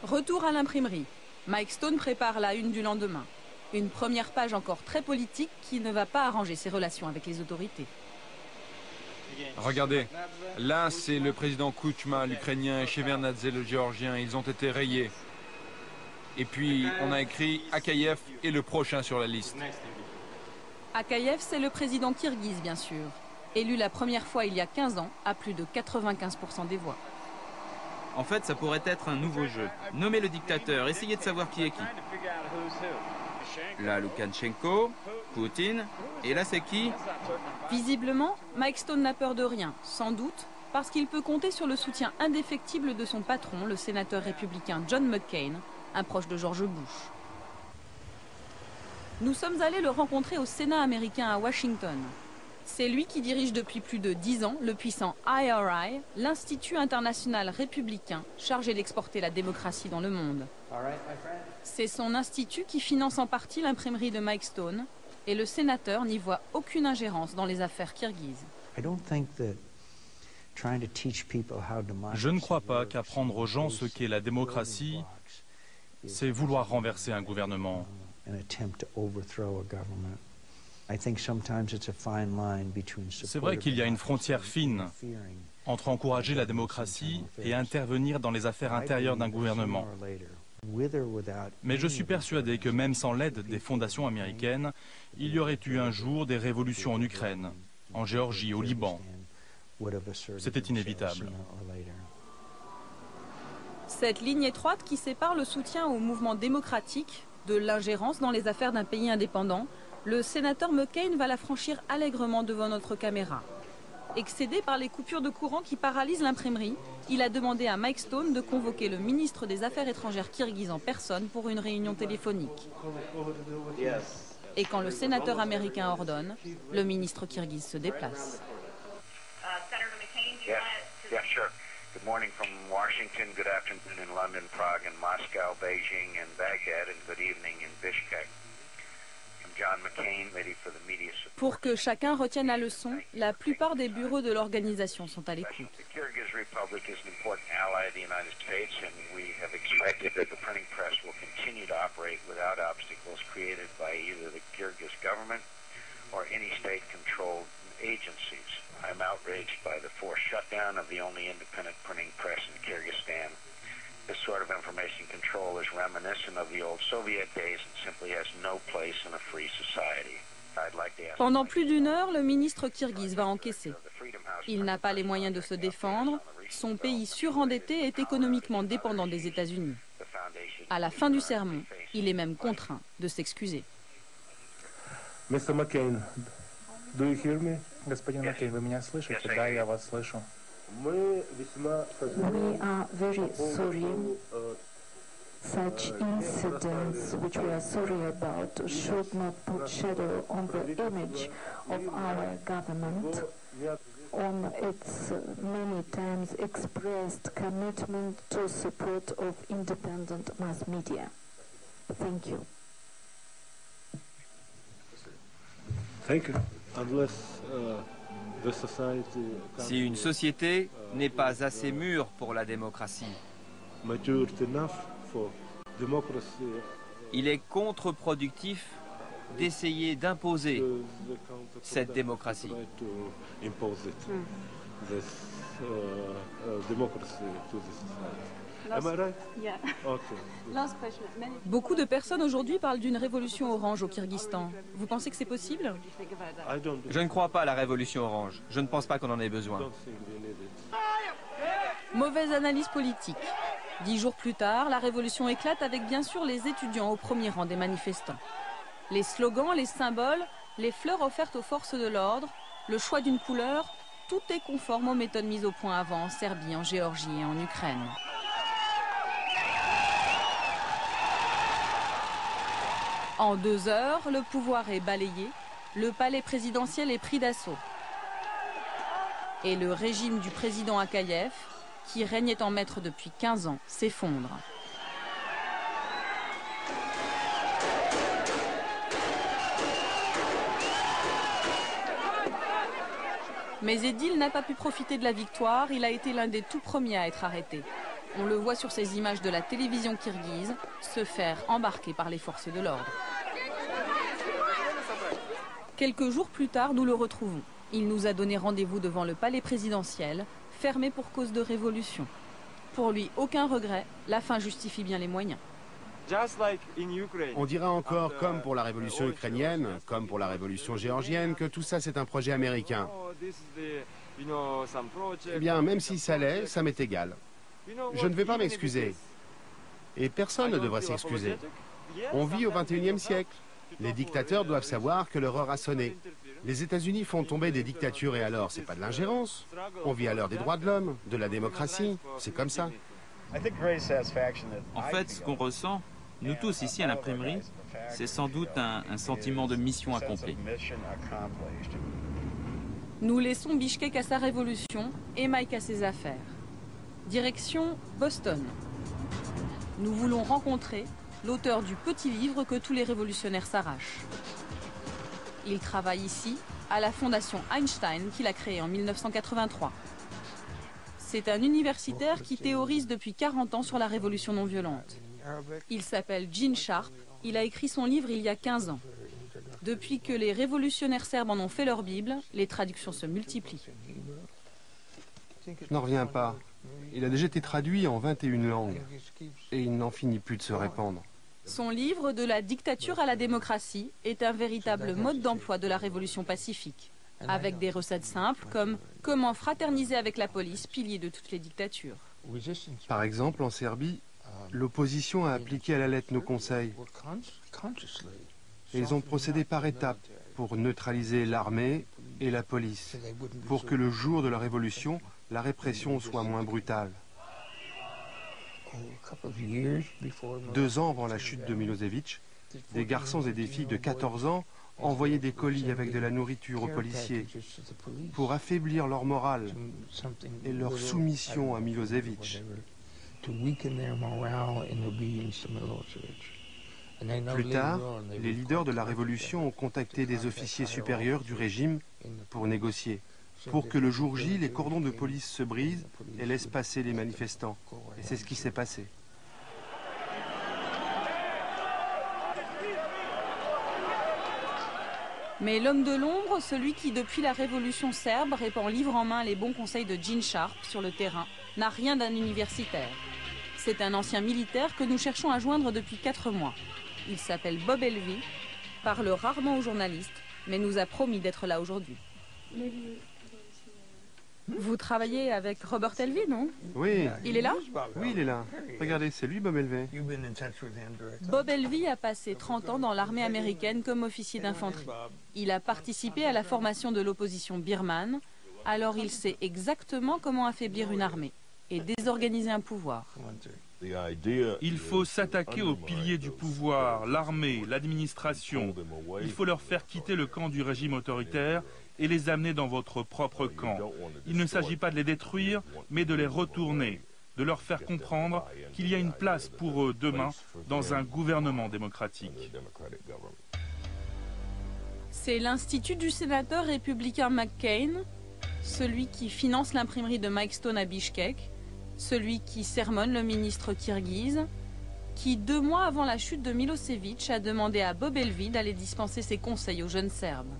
Retour à l'imprimerie. Mike Stone prépare la une du lendemain. Une première page encore très politique qui ne va pas arranger ses relations avec les autorités. Regardez, là c'est le président Kuchma, l'Ukrainien, et Shevardnadze, le Géorgien. Ils ont été rayés. Et puis on a écrit Akayev est le prochain sur la liste. Akayev, c'est le président kirghize, bien sûr. Élu la première fois il y a 15 ans, à plus de 95% des voix. En fait, ça pourrait être un nouveau jeu. Nommer le dictateur, essayer de savoir qui est qui. Là, Loukachenko, Poutine, et là, c'est qui? Visiblement, Mike Stone n'a peur de rien, sans doute parce qu'il peut compter sur le soutien indéfectible de son patron, le sénateur républicain John McCain, un proche de George Bush. Nous sommes allés le rencontrer au Sénat américain à Washington. C'est lui qui dirige depuis plus de 10 ans le puissant IRI, l'Institut international républicain chargé d'exporter la démocratie dans le monde. C'est son institut qui finance en partie l'imprimerie de Mike Stone et le sénateur n'y voit aucune ingérence dans les affaires kirghizes. Je ne crois pas qu'apprendre aux gens ce qu'est la démocratie, c'est vouloir renverser un gouvernement. C'est vrai qu'il y a une frontière fine entre encourager la démocratie et intervenir dans les affaires intérieures d'un gouvernement. Mais je suis persuadé que même sans l'aide des fondations américaines, il y aurait eu un jour des révolutions en Ukraine, en Géorgie, au Liban. C'était inévitable. Cette ligne étroite qui sépare le soutien au mouvement démocratique de l'ingérence dans les affaires d'un pays indépendant, le sénateur McCain va la franchir allègrement devant notre caméra. Excédé par les coupures de courant qui paralysent l'imprimerie, il a demandé à Mike Stone de convoquer le ministre des Affaires étrangères kirghize en personne pour une réunion téléphonique. Et quand le sénateur américain ordonne, le ministre kirghize se déplace. Good morning from Washington, good afternoon in London, Prague, and Moscow, Beijing, and Baghdad, and good evening in Bishkek. John McCain, ready for the media support. Pour que chacun retienne la leçon, la plupart des bureaux de l'organisation sont à l'écoute. The Kyrgyz Republic is an important ally of the United States, and we have expected that the printing press will continue to operate without obstacles created by either the Kyrgyz government or any state-controlled agencies. I'm outraged by the forced shutdown of the only independent printing press in Kyrgyzstan. This sort of information control is reminiscent of the old Soviet days and simply has no place in a free society. Pendant plus d'une heure, le ministre kirghize va encaisser. Il n'a pas les moyens de se défendre. Son pays surendetté est économiquement dépendant des États-Unis. À la fin du sermon, il est même contraint de s'excuser. Mr. McCain, do you hear me? Господин Маккейн, вы меня слышите? Да, я вас слышу. We are very sorry. Such incidents, which we are sorry about, should not put shadow on the image of our government, on its many times expressed commitment to support of independent mass media. Thank you. Thank you. Unless, si une société n'est pas assez mûre pour la démocratie, il est contre-productif d'essayer d'imposer cette démocratie. Beaucoup de personnes aujourd'hui parlent d'une révolution orange au Kyrgyzstan. Vous pensez que c'est possible? Je ne crois pas à la révolution orange. Je ne pense pas qu'on en ait besoin. Mauvaise analyse politique. 10 jours plus tard, la révolution éclate avec bien sûr les étudiants au premier rang des manifestants. Les slogans, les symboles, les fleurs offertes aux forces de l'ordre, le choix d'une couleur, tout est conforme aux méthodes mises au point avant en Serbie, en Géorgie et en Ukraine. En 2 heures, le pouvoir est balayé, le palais présidentiel est pris d'assaut. Et le régime du président Akayev, qui régnait en maître depuis 15 ans, s'effondre. Mais Edil n'a pas pu profiter de la victoire, il a été l'un des tout premiers à être arrêté. On le voit sur ces images de la télévision kirghize se faire embarquer par les forces de l'ordre. Quelques jours plus tard, nous le retrouvons. Il nous a donné rendez-vous devant le palais présidentiel, fermé pour cause de révolution. Pour lui, aucun regret, la fin justifie bien les moyens. On dira encore, comme pour la révolution ukrainienne, comme pour la révolution géorgienne, que tout ça c'est un projet américain. Eh bien, même si ça l'est, ça m'est égal. Je ne vais pas m'excuser. Et personne ne devrait s'excuser. On vit au XXIe siècle. Les dictateurs doivent savoir que leur heure a sonné. Les États-Unis font tomber des dictatures et alors, c'est pas de l'ingérence. On vit à l'heure des droits de l'homme, de la démocratie. C'est comme ça. En fait, ce qu'on ressent, nous tous ici à l'imprimerie, c'est sans doute un sentiment de mission accomplie. Nous laissons Bichkek à sa révolution et Mike à ses affaires. Direction Boston. Nous voulons rencontrer l'auteur du petit livre que tous les révolutionnaires s'arrachent. Il travaille ici, à la fondation Einstein qu'il a créée en 1983. C'est un universitaire qui théorise depuis 40 ans sur la révolution non violente. Il s'appelle Gene Sharp, il a écrit son livre il y a 15 ans. Depuis que les révolutionnaires serbes en ont fait leur Bible, les traductions se multiplient. Je n'en reviens pas. Il a déjà été traduit en 21 langues. Et il n'en finit plus de se répandre. Son livre « De la dictature à la démocratie » est un véritable mode d'emploi de la révolution pacifique, avec des recettes simples comme « Comment fraterniser avec la police, pilier de toutes les dictatures ». Par exemple, en Serbie, l'opposition a appliqué à la lettre nos conseils. Et ils ont procédé par étapes pour neutraliser l'armée et la police, pour que le jour de la révolution, la répression soit moins brutale. 2 ans avant la chute de Milosevic, des garçons et des filles de 14 ans envoyaient des colis avec de la nourriture aux policiers pour affaiblir leur morale et leur soumission à Milosevic. Plus tard, les leaders de la révolution ont contacté des officiers supérieurs du régime pour négocier, pour que le jour J, les cordons de police se brisent et laissent passer les manifestants. Et c'est ce qui s'est passé. Mais l'homme de l'ombre, celui qui depuis la révolution serbe répand livre en main les bons conseils de Gene Sharp sur le terrain, n'a rien d'un universitaire. C'est un ancien militaire que nous cherchons à joindre depuis 4 mois. Il s'appelle Bob Elvey, parle rarement aux journalistes, mais nous a promis d'être là aujourd'hui. Vous travaillez avec Robert Elvey, non? Oui. Il est là? Oui, il est là. Regardez, c'est lui, Bob Elvey. Bob Elvey a passé 30 ans dans l'armée américaine comme officier d'infanterie. Il a participé à la formation de l'opposition birmane, alors il sait exactement comment affaiblir une armée et désorganiser un pouvoir. Il faut s'attaquer aux piliers du pouvoir, l'armée, l'administration. Il faut leur faire quitter le camp du régime autoritaire et les amener dans votre propre camp. Il ne s'agit pas de les détruire, mais de les retourner, de leur faire comprendre qu'il y a une place pour eux demain dans un gouvernement démocratique. C'est l'Institut du sénateur républicain McCain, celui qui finance l'imprimerie de Mike Stone à Bichkek, celui qui sermonne le ministre kirghize, qui 2 mois avant la chute de Milosevic a demandé à Bob Elvey d'aller dispenser ses conseils aux jeunes Serbes.